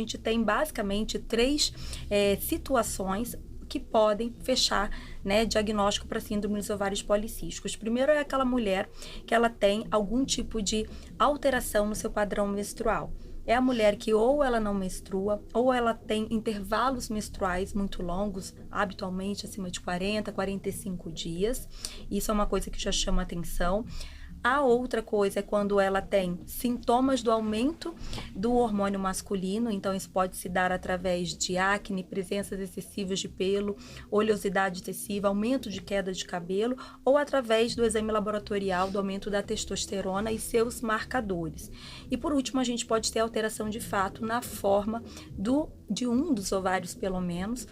A gente tem basicamente três situações que podem fechar, né, diagnóstico para síndrome dos ovários policísticos. Primeiro é aquela mulher que ela tem algum tipo de alteração no seu padrão menstrual. É a mulher que ou ela não menstrua, ou ela tem intervalos menstruais muito longos, habitualmente acima de 40, 45 dias. Isso é uma coisa que já chama atenção. A outra coisa é quando ela tem sintomas do aumento do hormônio masculino, então isso pode se dar através de acne, presenças excessivas de pelo, oleosidade excessiva, aumento de queda de cabelo, ou através do exame laboratorial do aumento da testosterona e seus marcadores. E por último, a gente pode ter alteração de fato na forma de um dos ovários, pelo menos,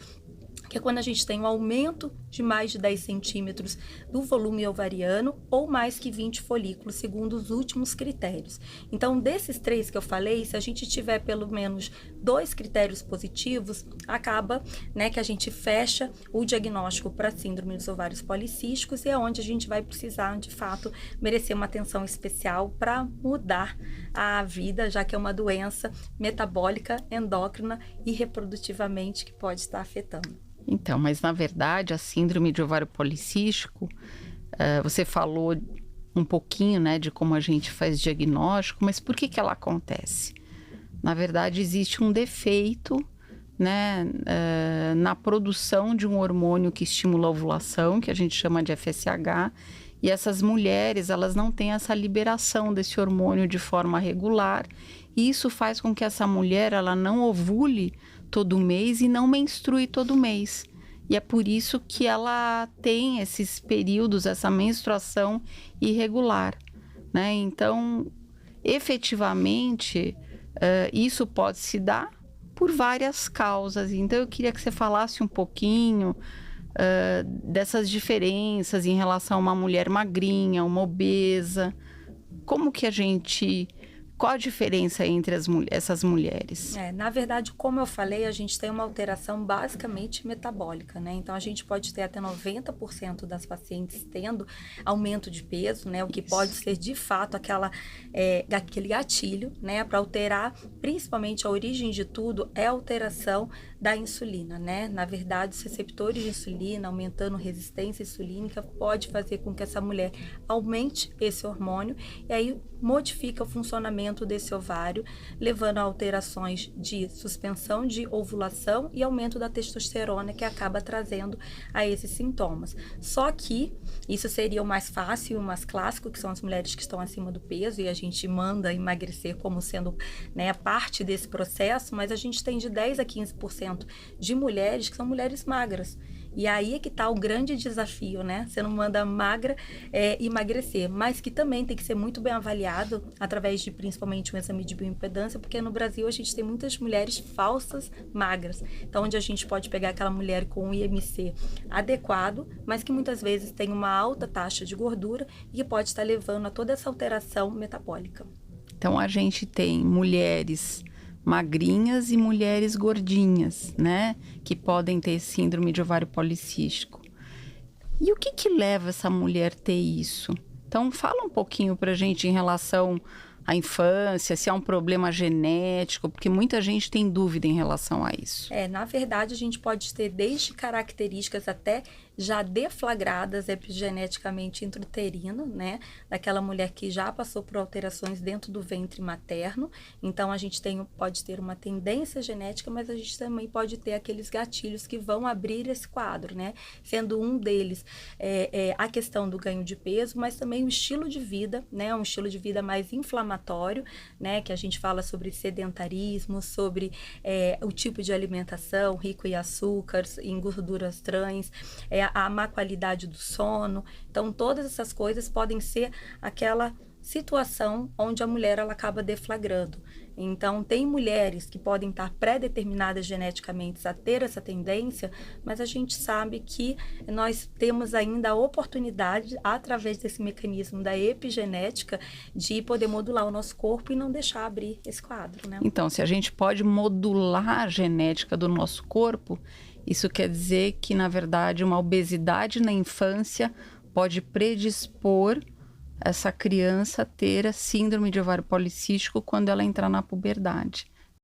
que é quando a gente tem um aumento de mais de 10 centímetros do volume ovariano ou mais que 20 folículos, segundo os últimos critérios. Então, desses três que eu falei, se a gente tiver pelo menos 2 critérios positivos, acaba, né, que a gente fecha o diagnóstico para síndrome dos ovários policísticos e é onde a gente vai precisar, de fato, merecer uma atenção especial para mudar a vida, já que é uma doença metabólica, endócrina e reprodutivamente que pode estar afetando. Então, mas na verdade a síndrome de ovário policístico, você falou um pouquinho, né, de como a gente faz diagnóstico, mas por que ela acontece? Na verdade existe um defeito, né, na produção de um hormônio que estimula a ovulação, que a gente chama de FSH, e essas mulheres, elas não têm essa liberação desse hormônio de forma regular, e isso faz com que essa mulher, ela não ovule todo mês e não menstrue todo mês. E é por isso que ela tem esses períodos, essa menstruação irregular, né? Então, efetivamente, isso pode se dar por várias causas. Então, eu queria que você falasse um pouquinho dessas diferenças em relação a uma mulher magrinha, uma obesa. Como que qual a diferença entre essas mulheres? Na verdade, como eu falei, a gente tem uma alteração basicamente metabólica, né? Então, a gente pode ter até 90% das pacientes tendo aumento de peso, né? O que pode ser, de fato, aquele gatilho, né? Para alterar, principalmente a origem de tudo, é a alteração da insulina, né? Na verdade, os receptores de insulina, aumentando resistência insulínica, pode fazer com que essa mulher aumente esse hormônio e aí modifica o funcionamento desse ovário, levando a alterações de suspensão de ovulação e aumento da testosterona, que acaba trazendo a esses sintomas. Só que isso seria o mais fácil e o mais clássico, que são as mulheres que estão acima do peso, e a gente manda emagrecer como sendo, né, parte desse processo, mas a gente tem de 10 a 15% de mulheres que são mulheres magras. E aí é que está o grande desafio, né? Você não manda magra emagrecer, mas que também tem que ser muito bem avaliado através de principalmente um exame de bioimpedância, porque no Brasil a gente tem muitas mulheres falsas magras. Então, onde a gente pode pegar aquela mulher com um IMC adequado, mas que muitas vezes tem uma alta taxa de gordura e que pode estar levando a toda essa alteração metabólica. Então, a gente tem mulheres magrinhas e mulheres gordinhas, né? Que podem ter síndrome de ovário policístico. E o que leva essa mulher a ter isso? Então, fala um pouquinho pra gente em relação à infância, se há um problema genético, porque muita gente tem dúvida em relação a isso. Na verdade, a gente pode ter desde características até já deflagradas epigeneticamente intrauterino, né? Daquela mulher que já passou por alterações dentro do ventre materno. Então, a gente pode ter uma tendência genética, mas a gente também pode ter aqueles gatilhos que vão abrir esse quadro, né? Sendo um deles a questão do ganho de peso, mas também o estilo de vida, né? Um estilo de vida mais inflamatório, né? Que a gente fala sobre sedentarismo, sobre o tipo de alimentação rico em açúcares, em gorduras trans, a má qualidade do sono. Então, todas essas coisas podem ser aquela situação onde a mulher ela acaba deflagrando. Então, tem mulheres que podem estar pré-determinadas geneticamente a ter essa tendência, mas a gente sabe que nós temos ainda a oportunidade, através desse mecanismo da epigenética, de poder modular o nosso corpo e não deixar abrir esse quadro, né? Então, se a gente pode modular a genética do nosso corpo, isso quer dizer que, na verdade, uma obesidade na infância pode predispor essa criança a ter a síndrome de ovário policístico quando ela entrar na puberdade.